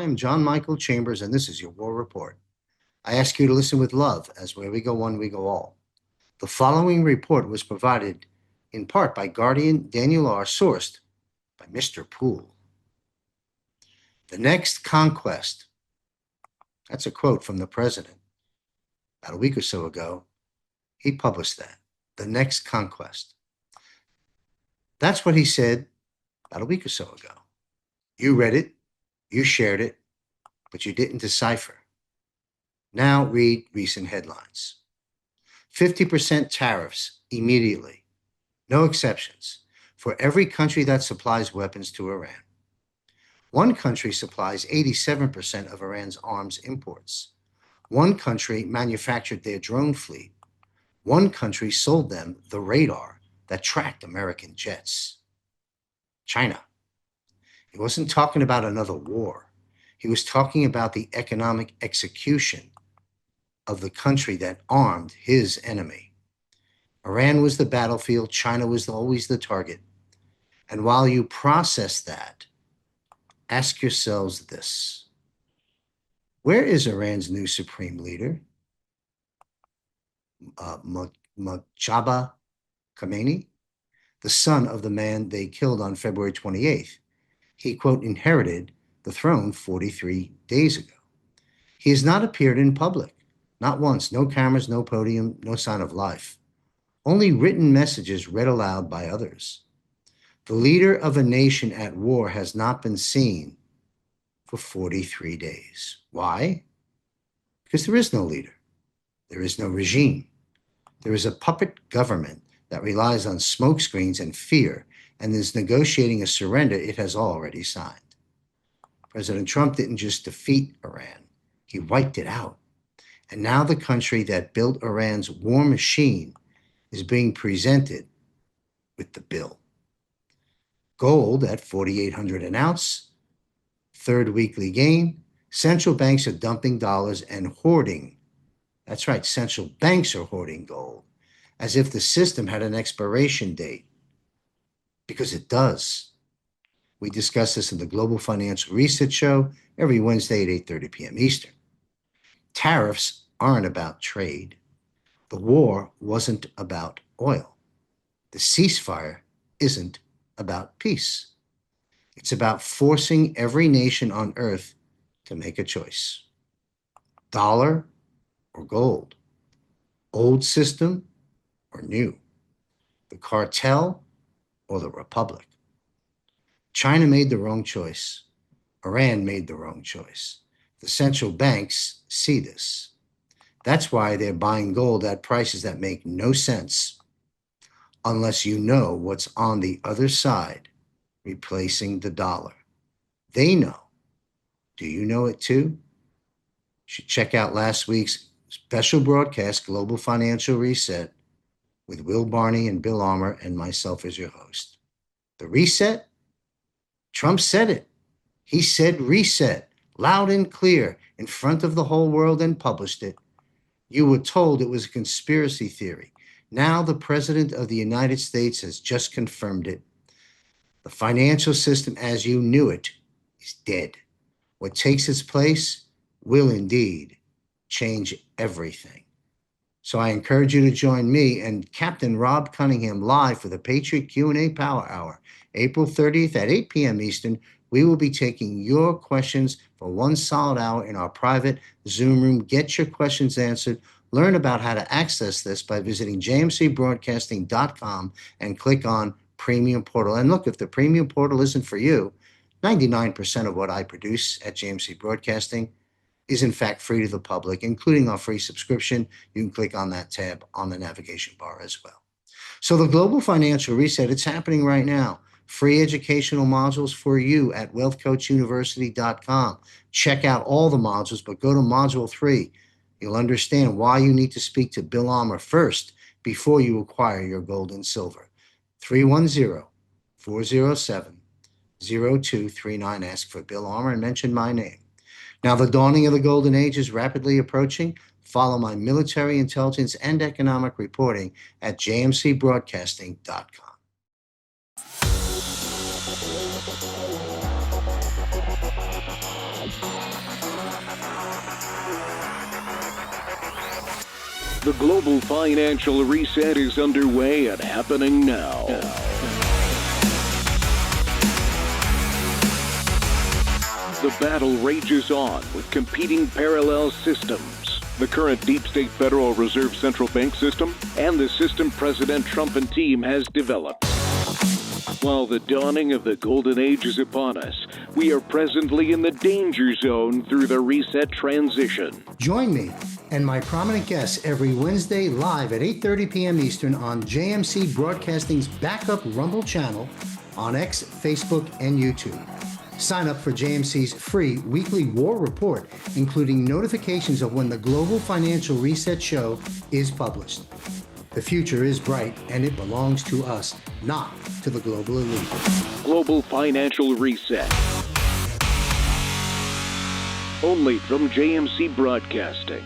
am John Michael Chambers, and this is your War Report. I ask you to listen with love, as where we go one, we go all. The following report was provided in part by Guardian Daniel R., sourced by Mr. Poole. The next conquest. That's a quote from the president. About a week or so ago, he published that. The next conquest. That's what he said about a week or so ago. You read it, you shared it, but you didn't decipher. Now read recent headlines. 50% tariffs immediately. No exceptions. For every country that supplies weapons to Iran. One country supplies 87% of Iran's arms imports. One country manufactured their drone fleet. One country sold them the radar that tracked American jets. China. He wasn't talking about another war. He was talking about the economic execution of the country that armed his enemy. Iran was the battlefield. China was always the target. And while you process that, ask yourselves this. Where is Iran's new supreme leader? Ahmad Javad Khamenei, the son of the man they killed on February 28th. He, quote, inherited the throne 43 days ago. He has not appeared in public, not once, no cameras, no podium, no sign of life. Only written messages read aloud by others. The leader of a nation at war has not been seen for 43 days. Why? Because there is no leader. There is no regime. There is a puppet government that relies on smokescreens and fear and is negotiating a surrender it has already signed. President Trump didn't just defeat Iran. He wiped it out. And now the country that built Iran's war machine is being presented with the bill. Gold at $4,800 an ounce, third weekly gain. Central banks are dumping dollars and hoarding. That's right, central banks are hoarding gold, as if the system had an expiration date, because it does. We discuss this in the Global Financial Reset Show every Wednesday at 8:30 p.m. Eastern. Tariffs aren't about trade. The war wasn't about oil. The ceasefire isn't about peace. It's about forcing every nation on earth to make a choice. Dollar or gold. Old system or new. The cartel or the republic. China made the wrong choice. Iran made the wrong choice. The central banks see this. That's why they're buying gold at prices that make no sense unless you know what's on the other side, replacing the dollar. They know. Do you know it too? You should check out last week's special broadcast, Global Financial Reset, with Will Barney and Bill Armour and myself as your host. The reset? Trump said it. He said reset, loud and clear, in front of the whole world, and published it. You were told it was a conspiracy theory. Now the President of the United States has just confirmed it. The financial system as you knew it is dead. What takes its place will indeed change everything. So I encourage you to join me and Captain Rob Cunningham live for the Patriot Q&A Power Hour, April 30th at 8 p.m. Eastern. We will be taking your questions for one solid hour in our private Zoom room. Get your questions answered. Learn about how to access this by visiting jmcbroadcasting.com and click on Premium Portal. And look, if the Premium Portal isn't for you, 99% of what I produce at JMC Broadcasting is in fact free to the public, including our free subscription. You can click on that tab on the navigation bar as well. So the Global Financial Reset, it's happening right now. Free educational modules for you at wealthcoachuniversity.com. Check out all the modules, but go to Module 3. You'll understand why you need to speak to Bill Armour first before you acquire your gold and silver. 310-407-0239. Ask for Bill Armour and mention my name. Now, the dawning of the golden age is rapidly approaching. Follow my military intelligence and economic reporting at jmcbroadcasting.com. The global financial reset is underway and happening now. The battle rages on with competing parallel systems. The current deep state Federal Reserve Central Bank system and the system President Trump and team has developed. While the dawning of the golden age is upon us, we are presently in the danger zone through the reset transition. Join me and my prominent guests every Wednesday live at 8:30 p.m. Eastern on JMC Broadcasting's backup Rumble channel on X, Facebook, and YouTube. Sign up for JMC's free weekly war report, including notifications of when the Global Financial Reset Show is published. The future is bright, and it belongs to us, not to the global elite. Global Financial Reset. Only from JMC Broadcasting.